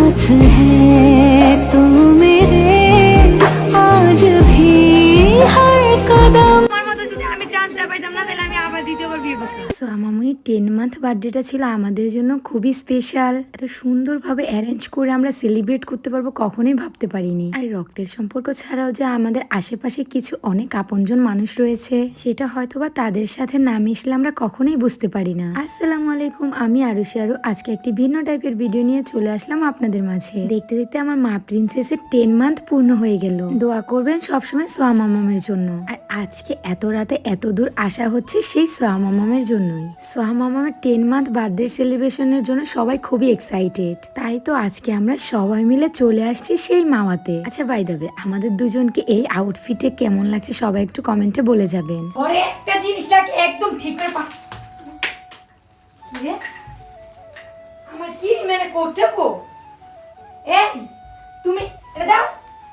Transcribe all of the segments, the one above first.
साथ है तू मेरे आज भी हर कदम। মামুনি 10 মান্থ বার্থডেটা ছিল আমাদের জন্য খুবই স্পেশাল। এত সুন্দরভাবে অ্যারেঞ্জ করে আমরা সেলিব্রেট করতে পারবো কখনোই ভাবতে পারিনি। আর রক্তের সম্পর্ক ছাড়াও যে আমাদের আশেপাশে কিছু অনেক আপনজন মানুষ রয়েছে সেটা হয়তোবা তাদের সাথে না মিশলে আমরা কখনোই বুঝতে পারি না। আসসালামু আলাইকুম, আমি আরুষি আরু। আজকে একটি ভিন্ন টাইপের ভিডিও নিয়ে চলে আসলাম আপনাদের মাঝে। দেখতে দেখতে আমার মা প্রিন্সেসের 10 মান্থ পূর্ণ হয়ে গেল। দোয়া করবেন সবসময় সোয়া মামামের জন্য। আর আজকে এত রাতে এত দূর আসা হচ্ছে সেই সোয়া মামামের জন্যই। সোয়া মামামের 10 মান্থ বার্থডে সেলিব্রেশনের জন্য সবাই খুবই এক্সাইটেড। তাই তো আজকে আমরা সবাই মিলে চলে আসছি সেই মাওয়াতে। আচ্ছা বাই দ্য ওয়ে, আমাদের দুজনকে এই আউটফিটে কেমন লাগছে সবাই একটু কমেন্টে বলে যাবেন। ওরে একটা জিনিসটাকে একদম ঠিক করে আমার কি মানে করতে কো এই তুমি এটা দাও।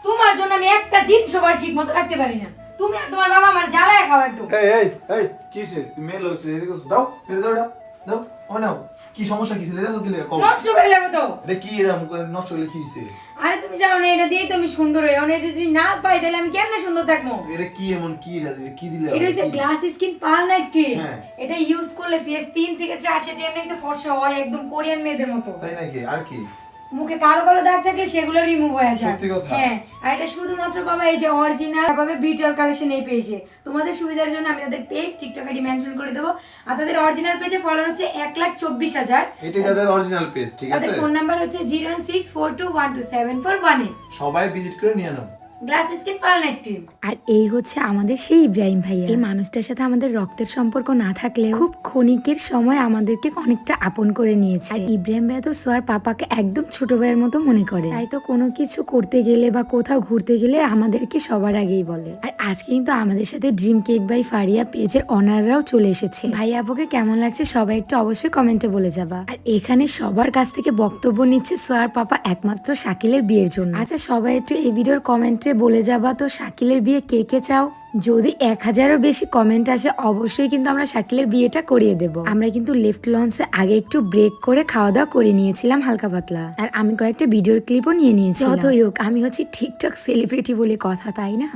তোমার জন্য আমি একটা জিনিসও করে ঠিক মতো রাখতে পারি না। তুমি আর তোমার বাবা আমার জ্বালায় খাও একদম। এই এই এই কিসে তুমি মেল হইছে এদিকে দাও ফেলে দাও এটা দাও ও নাও কি সমস্যা কি ছিল দাও কি কম নষ্ট করে লাগো তো। এটা কি এরকম করে নষ্ট হলে কি হইছে? আরে তুমি জানো না এটা দিয়েই তো আমি সুন্দর হই। অনেক যদি না পাই তাহলে আমি কেমনে সুন্দর থাকবো? এটা কি এমন কি এটা কি দিলে এটা হচ্ছে glass skin pearl night cream. হ্যাঁ। এটা ইউজ করলে ফেস 3 থেকে 4 সেটা এমনি তো ফর্সা হয় একদম কোরিয়ান মেয়েদের মতো। তাই নাকি? আর কি মুখে কালো কালো দাগ থাকে সেগুলো রিমুভ হয়ে যায়। সত্যি কথা? হ্যাঁ, আর এটা শুধুমাত্র পাবা এই যে অরিজিনাল পাবে বিটল কালেকশন এই পেজে। তোমাদের সুবিধার জন্য আমি ওদের পেজ টিকটক আইডি মেনশন করে দেব। আর তাদের অরিজিনাল পেজে ফলোয়ার হচ্ছে 1,24,000। এটা তাদের অরিজিনাল পেজ, ঠিক আছে? তাদের ফোন নাম্বার হচ্ছে 01642127418। সবাই ভিজিট করে নিয়ে নাও। Glass skin pearl night cream. আর এই হচ্ছে আমাদের সেই ইব্রাহিম ভাইয়া। এই মানুষটার সাথে আমাদের রক্তের সম্পর্ক না থাকলে খুব ক্ষণিকের সময় আমাদেরকে অনেকটা আপন করে নিয়েছে। আর ইব্রাহিম ভাইয়া তো সোয়ার পাপাকে একদম ছোট ভাইয়ের মতো মনে করে। তাই তো কোনো কিছু করতে গেলে বা কোথাও ঘুরতে গেলে আমাদেরকে সবার আগেই বলে। আর আজকে কিন্তু আমাদের সাথে ড্রিম কেক বাই ফারিয়া পেজের অনাররাও চলে এসেছে। ভাইয়া আপুকে কেমন লাগছে সবাই একটু অবশ্যই কমেন্টে বলে যাবা। আর এখানে সবার কাছ থেকে বক্তব্য নিচ্ছে সোয়ার পাপা একমাত্র শাকিলের বিয়ের জন্য। আচ্ছা সবাই একটু এই ভিডিওর কমেন্টে বলে যাবা তো শাকিলের বিয়ে কে কে চাও? যদি 1000-এরও বেশি কমেন্ট আসে অবশ্যই কিন্তু আমরা শাকিলের বিয়েটা করিয়ে দেব। আমরা কিন্তু লেফট লঞ্চে আগে একটু ব্রেক করে খাওয়া দাওয়া করে নিয়েছিলাম হালকা পাতলা। আর আমি কয়েকটা ভিডিওর ক্লিপও নিয়ে নিয়েছি। যতই হোক আমি হচ্ছে টিকটক সেলিব্রিটি বলে কথা, তাই না?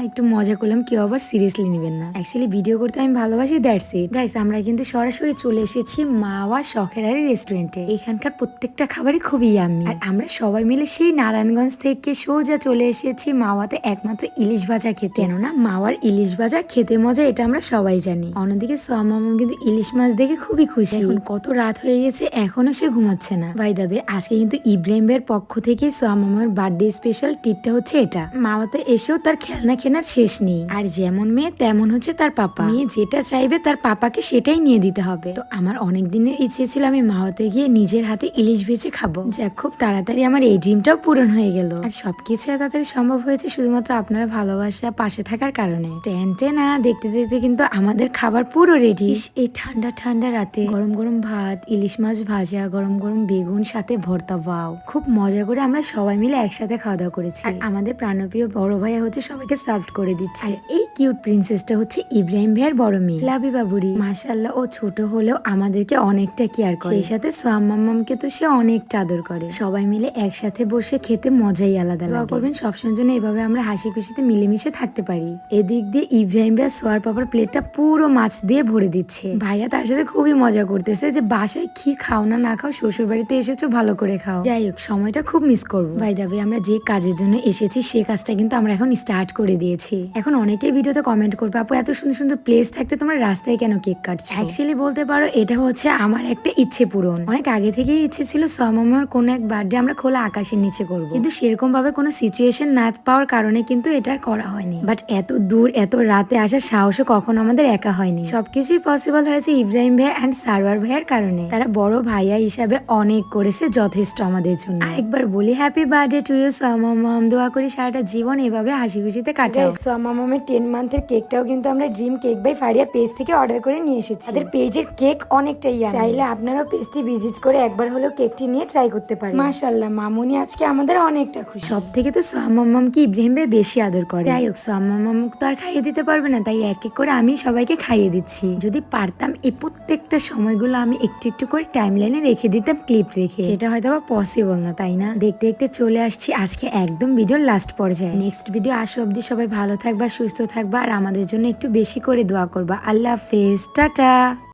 একটু মজা করলাম, কেউ আবার সিরিয়াসলি নেবেন না। অ্যাকচুয়ালি ভিডিও করতে আমি ভালোবাসি, দ্যাটস ইট গাইস। আমরা কিন্তু সরাসরি চলে এসেছি মাওয়া শখেরারি রেস্টুরেন্টে। এখানকার প্রত্যেকটা খাবারই খুবই ইয়াম্মি। আর আমরা সবাই মিলে সেই নারায়ণগঞ্জ থেকে সোজা চলে এসেছি মাওয়াতে একমাত্র ইলিশ ভাজা খেতে। কেননা মাওয়ার ইলিশ ভাজা খেতে মজা, এটা আমরা সবাই জানি। অন্যদিকে সোয়া মামা কিন্তু ইলিশ মাছ দেখে খুবই খুশি। এখন কত রাত হয়ে গেছে এখনো সে ঘুমাচ্ছে না। বাই দ্য ওয়ে, আজকে কিন্তু ইব্রাহিম ভাইয়ের পক্ষ থেকে সোয়া মামার বার্থডে স্পেশাল ট্রিটটা হচ্ছে এটা। মাওয়াতে এসেও তার খেলনা কেনার শেষ নেই। আর যেমন মেয়ে তেমন হচ্ছে তার পাপা। মেয়ে যেটা চাইবে তার পাপাকে সেটাই নিয়ে দিতে হবে। তো আমার অনেক দিনের ইচ্ছে ছিল আমি মাওয়াতে গিয়ে নিজের হাতে ইলিশ ভেজে খাবো। যাক, খুব তাড়াতাড়ি আমার এই ড্রিমটাও পূরণ হয়ে গেল। আর সবকিছু তাড়াতাড়ি সম্ভব হয়েছে শুধুমাত্র আপনারা ভালোবাসা পাশে থাকার কারণে। টেনটেনা দেখতে দেখতে কিন্তু আমাদের খাবার পুরো রেডি। এই ঠান্ডা ঠান্ডা রাতে গরম গরম ভাত, ইলিশ মাছ ভাজা, গরম গরম বেগুন সাথে ভর্তা, ওয়াও! খুব মজা করে আমরা সবাই মিলে একসাথে খাওয়া দাওয়া করেছি। আর আমাদের প্রাণপ্রিয় বড় ভাইয়া হচ্ছে সবাইকে সার্ভ করে দিচ্ছে। এই কিউট প্রিন্সেসটা হচ্ছে ইব্রাহিম ভাইয়ের বড় মেয়ে লাবি বাবুরি। মাশাআল্লাহ, ও ছোট হলেও আমাদেরকে অনেকটা কেয়ার করে। সেই সাথে সোয়াম মাম্মামকে তো সে অনেকটা আদর করে। সবাই মিলে একসাথে বসে খেতে মজাই আলাদা লাগে। দোয়া করবেন সবসময় জন্য এভাবে আমরা হাসি খুশিতে মিলেমিশে থাকতে পারি। এদিক দিয়ে ইব্রাহিম ভাইয়া সোয়ার পাপার প্লেটটা পুরো মাছ দিয়ে ভরে দিচ্ছে। ভাইয়া তার সাথে খুবই মজা করতেছে যে বাসায় কি খাও না না খাও, শ্বশুর বাড়িতে এসেছো ভালো করে খাও। যাই হোক, সময়টা খুব মিস করবো। ভাই দাবি আমরা যে কাজের জন্য এসেছি সে কাজটা কিন্তু আমরা এখন স্টার্ট করে দিয়েছি। এখন অনেকেই ভিডিওতে কমেন্ট করবে, আপু এত সুন্দর সুন্দর প্লেস থাকতে তোমরা রাস্তায় কেন কেক কাটছো? অ্যাকচুয়ালি বলতে পারো এটা হচ্ছে আমার একটা ইচ্ছে পূরণ। অনেক আগে থেকেই ইচ্ছে ছিল সোয়ামামার কোনো এক বার্থডে আমরা খোলা আকাশের নিচে করবো, কিন্তু সেরকম ভাবে কোনো সিচুয়েশন না পাওয়ার কারণে কিন্তু এটা করা হয়নি। বাট এত দূর এত রাতে আসার সাহসও কখনো আমাদের একা হয়নি। সবকিছুই পসিবল হয়েছে ইব্রাহিম ভাই এন্ড সারওয়ার ভাইয়ের কারণে। তারা বড় ভাইয়া হিসাবে অনেক করেছে যথেষ্ট আমাদের জন্য। একবার বলি হ্যাপি বার্থডে টু ইউ সোয়া মামাম। দোয়া করি সারাটা জীবন এভাবে হাসি খুশিতে কাটাও। সোয়া মামামের 10 মান্থের কেকটাও কিন্তু আমরা dream cake by Faria page থেকে অর্ডার করে নিয়ে এসেছি। তাদের পেজের কেক অনেকটাই ইয়াম্মি। চাইলে আপনারাও পেজটি ভিজিট করে একবার হলেও কেকটি নিয়ে ট্রাই করতে পারেন। মাশাআল্লাহ, মামুনি আজকে আমাদের অনেকটা খুশি। সব থেকে তো সোয়া মামামকে ইব্রাহিম ভাই বেশি আদর করে। যাই হোক, সোয়া মামাম মুখ তো আর খাইয়ে দিতে পারবে না, তাই এক এক করে আমি সবাইকে খাইয়ে দিচ্ছি। যদি পারতাম এই প্রত্যেকটা সময়গুলো আমি একটু একটু করে টাইম লাইনে রেখে দিতাম ক্লিপ রেখে, সেটা হয়তো বা পসিবল না, তাই না? দেখতে দেখতে চলে আসছি আজকে একদম ভিডিওর লাস্ট পর্যায়ে। নেক্সট ভিডিও আসা অব্দি সবাই ভালো থাকবা, সুস্থ থাকবা, আর আমাদের জন্য একটু বেশি করে দোয়া করবা। আল্লাহ হাফেজ, টাটা।